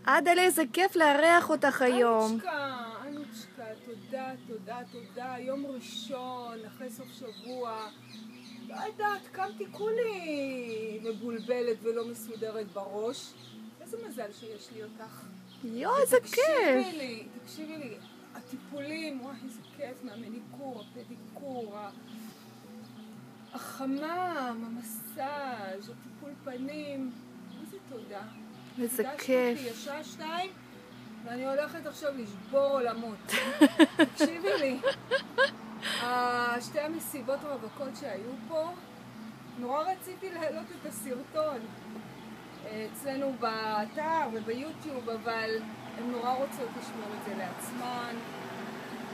עדלה, איזה כיף לארח אותך היום. אנוצ'קה, תודה, תודה, תודה. יום ראשון, אחרי סוף שבוע. לא יודעת, קמתי כולי מבולבלת ולא מסודרת בראש. איזה מזל שיש לי אותך. איזה כיף. תקשיבי לי, הטיפולים, וואי, איזה כיף, מהמניקור, הפדיקור, החמם, המסאז', הטיפול פנים. איזה תודה. איזה כיף. השעה 2 ואני הולכת עכשיו לשבור עולמות. תקשיבי לי, שתי המסיבות רווקות שהיו פה, נורא רציתי להעלות את הסרטון אצלנו באתר וביוטיוב, אבל הן נורא רוצות לשמור את זה לעצמן.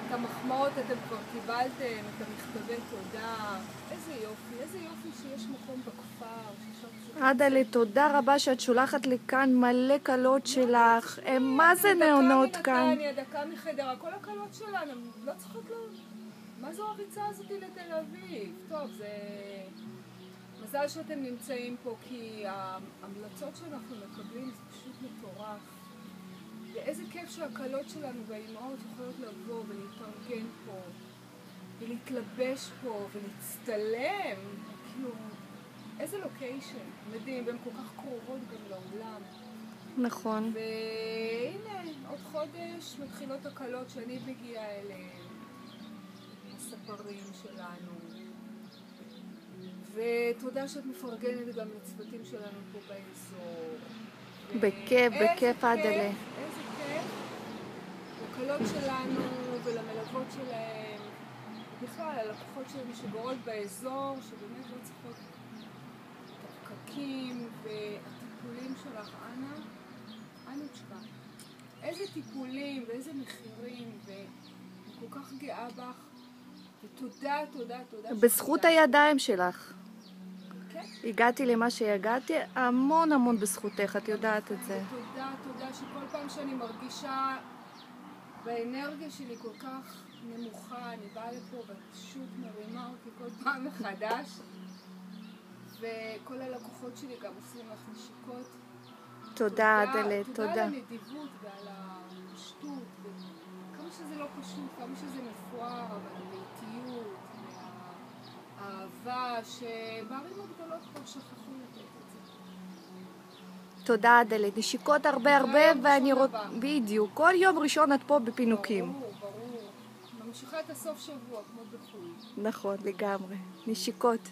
את המחמאות אתם כבר קיבלתם, את המכתבי תודה. איזה יופי שיש מקום בכפר. עדלה, תודה רבה שאת שולחת לי כאן מלא קלות שלך. מה זה נעונות כאן? דקה מחדרה, כל הקלות שלנו, לא צריכות מה זו הריצה הזאת לתל אביב? טוב, זה מזל שאתם נמצאים פה, כי ההמלצות שאנחנו מקבלים זה פשוט מטורף. ואיזה כיף שהקלות שלנו והאימהות יכולות לבוא ולהתארגן פה ולהתלבש פה ולהצטלם, כאילו איזה לוקיישן מדהים, והן כל כך קרובות גם לעולם. נכון. והנה, עוד חודש מתחילות הקלות שאני מגיעה אליהן, הספרים שלנו, ותודה שאת מפרגנת גם לצוותים שלנו פה באזור. בכיף עדלה. איזה כיף לקלות שלנו ולמלוות שלהם, בכלל ללקוחות שלנו שגורות באזור, שבאמת לא צריכות את הפקקים והטיפולים שלך. אנוצ'קה, איזה טיפולים ואיזה מחירים, ואני כל כך גאה בך, ותודה, תודה, תודה. בזכות הידיים שלך. כן. הגעתי למה שהגעתי, המון בזכותך, את יודעת את זה. תודה שכל פעם שאני מרגישה באנרגיה שלי כל כך נמוכה, אני באה לפה ופשוט מרימה אותי כל פעם מחדש, וכל הלקוחות שלי גם עושים לך נשיקות. תודה עדלה, תודה תודה. על הנדיבות ועל הפשטות, וכמה שזה לא פשוט, כמה שזה מפואר, אבל הביתיות והאהבה שבערים הגדולות כבר שכחו לתת את זה. תודה עדלה, נשיקות הרבה, ואני רוצה, בדיוק, כל יום ראשון את פה בפינוקים. ברור. ממשיכה את הסוף שבוע כמו בחו"ל. נכון, לגמרי. נשיקות.